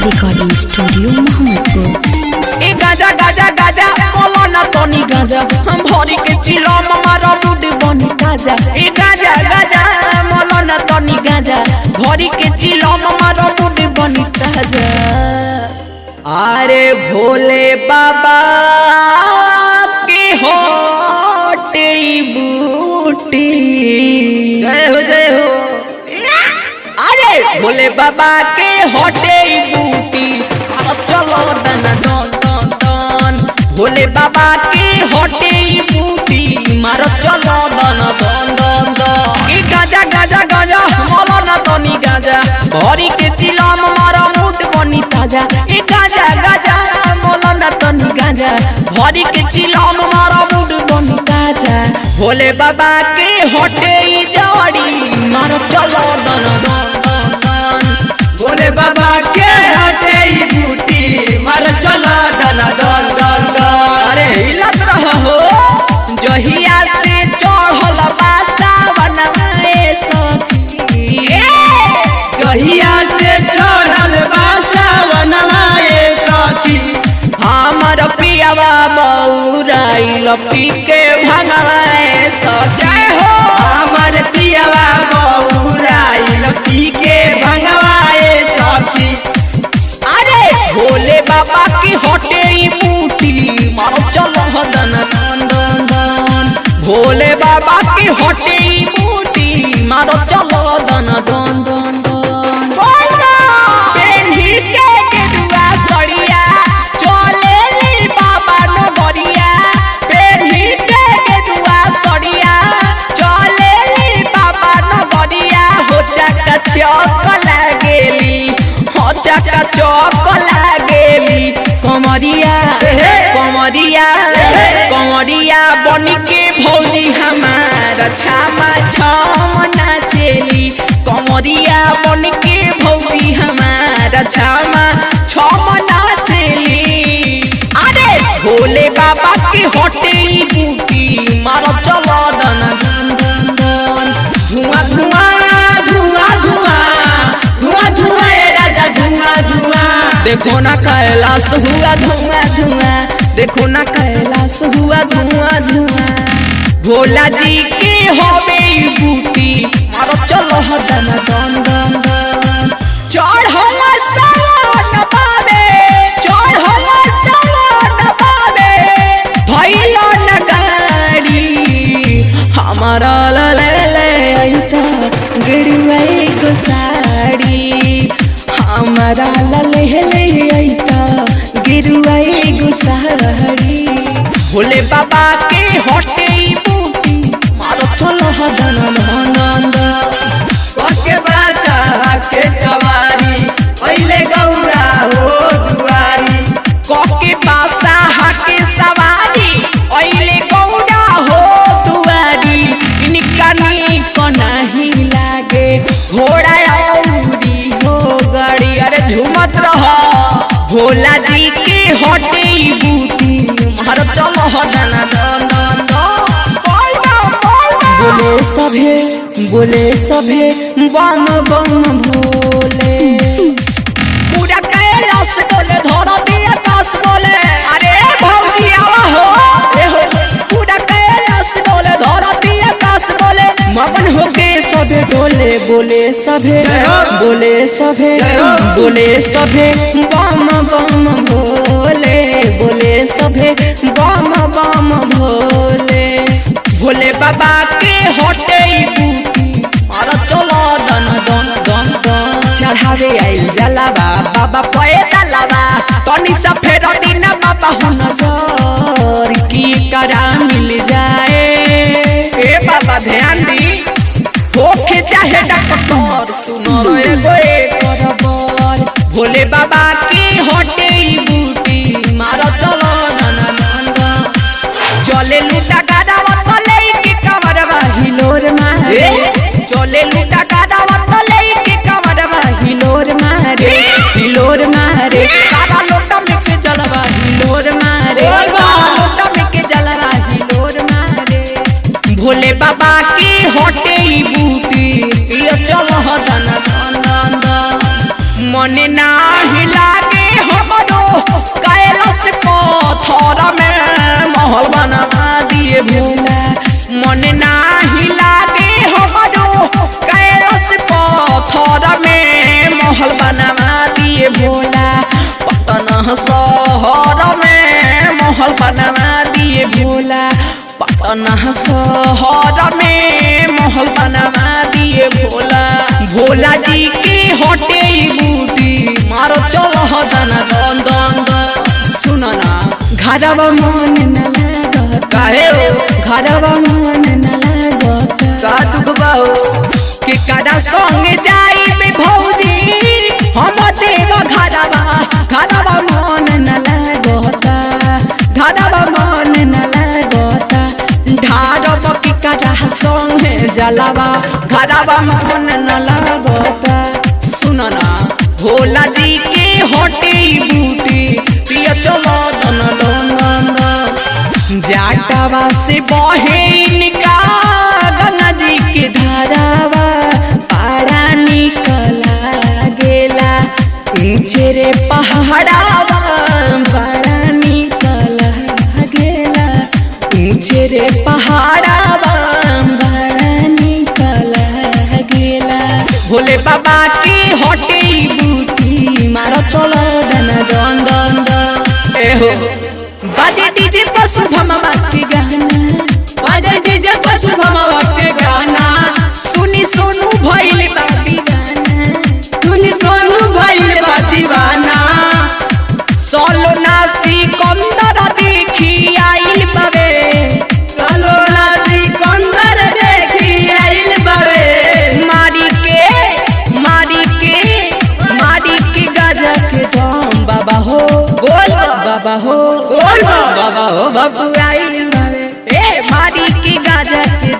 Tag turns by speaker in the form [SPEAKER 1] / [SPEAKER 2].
[SPEAKER 1] Recording studio Mohammadpur.
[SPEAKER 2] ए गाजा गाजा गाजा बोलो ना तोनी गाजा हम भरी के चिलो मारो मुड बनी गाजा। ए गाजा गाजा बोलो ना तोनी गाजा भरी के चिलो मारो मुड बनी गाजा। अरे भोले बाबा के होटे बूटी जय हो जय हो। अरे भोले बाबा के होटे बूटी चलो दन दन दन दन। भोले बाबा के होटे बूटी मारो चलो दन दन दन दन। ई गाजा गाजा गाजा मोलो ना तोनी गाजा भरी के चिलम मारो मुड बनी ताजा। ई गाजा गाजा मोलो ना तोनी गाजा भरी के चिलम मारो मुड बनी ताजा। भोले बाबा के होटे जड़ी मारो चलो दन दन दन दन।
[SPEAKER 3] भोले बाबा के होटे बूटी मारो चलो दन दन दन दन।
[SPEAKER 2] अरे हिलत रहो जहिया से चढ़ल बा सावन में सखी।
[SPEAKER 3] जहिया से चढ़ल बा सावन में सखी।
[SPEAKER 2] हमर पियावा बौराइल पी के भगवाए सजय हो।
[SPEAKER 3] हमर पियावा बौराइल पी के भंगवाए सखी।
[SPEAKER 2] अरे भोले बाबा की होटे बूटी मारो चलो दन दन दन दन। भोले बाबा की होटे बूटी मारो चलो दन दन दन दन। पेन्ही के गेरुआ सड़िया चले ली बाबा नगरिया। पेन्ही के गेरुआ सड़िया चले ली बाबा नगरिया। हो चका चौक लागेली हो चका चौक लागेली। कमरिया कमरिया कमरिया बन के भौजी हमारा छामा छम नाचेली। कमरिया बन के भौजी हमारा छामा छम नाचेली। अरे भोले बाबा के होटे बूटी मारो चलो दन दन दन दन। धुआं धुआं धुआं धुआं
[SPEAKER 3] धुआं धुआं ए राजा धुआं धुआं।
[SPEAKER 2] देखो ना कैलाश हुआ धुआं धुआं। देखो ना कैलाश हुआ धुआं धुआं। भोला जी के होवे बूटी मारो चलो दन दन दन दन। चढ़ल सावन पावे चढ़ल सावन पावे भइल न गाड़ी। हमारा ले ले आइता गेरुआ को साड़ी। हमारा ले ले आइता गेरुआ को साड़ी। भोले बाबा के होटे बूटी मारो चलो दन दन दन दन।
[SPEAKER 3] पके बासा के सवारी पहले गौरा हो दुआरी।
[SPEAKER 2] कके बासा के सवारी ओइले गौरा हो दुआरी। इनका नीक नहीं लागे घोड़ा औरी हो गाड़ी। अरे झूमत रहो भोला जी के होटे बूटी मारो चलो दन दन दन दन। बोले सभे बम बम भोले। पूरा कैलाश बोले धरती आकाश बोले। अरे भौजी आवा हो ए हो। पूरा कैलाश बोले धरती आकाश बोले। मगन होके सभे बोले बोले सभे बोले सभे बोले सभे बम बम भोले। बोले सभे बम बम भोले। भोले बाबा के होटे बूटी मारो चलो दन दन दन दन। चढ़ावे आइल जलावा बाबा पैदा लावा तनी सा फेर दिन बाबा हो नजर की करा मिल जाए। ए बाबा ध्यान दी होके चाहे डॉक्टर सुनो एगो एक करबर। भोले बाबा के होटे बूटी शहर में महल बनवा दिए भोला मन नाही लागे हमरो कैलाश पत्थर में महल बनवा दिए भोला पटना शहर में महल बनवा दिए भोला पटना शहर में महल बनवा दिए भोला भोला जी के हटे बूटी मारो चलो दन दन दन सुन ना घरवा मन न लागत काहे हो घरवा मन न लागत का दुखबा हो के कादा संग जाई बे भौजी हम देव घरवा मन न लागत घरवा मन न लागत ढारब के कादा संग जलावा घरवा मन न लागत सुन ना भोला जी के हटे बूटी पिया चलो दन दन जाटवा से बहे इनका गंगा जी के धारावा पारा निकला गेला ऊंचे रे पहाड़ावा पारा निकला गेला ऊंचे रे पहाड़ावा पारा निकला गेला भोले बाबा की हटे बूटी मारो चलो दन दन दन ए हो बाजे डीजे पर शुभमा के गाना बाजे डीजे पर शुभमा के गाना सुनी सोनू भइल बा दीवाना सुनी सोनू भइल बा दीवाना सोलो नासी कंदर देखी आइल बावे सोलो नासी कंदर देखी आइल बावे मारी के गाजा के दम बाबा हो बोल बाबा हो बोल बाबा हो बाबू आइल बावे ए मारी के गाजा के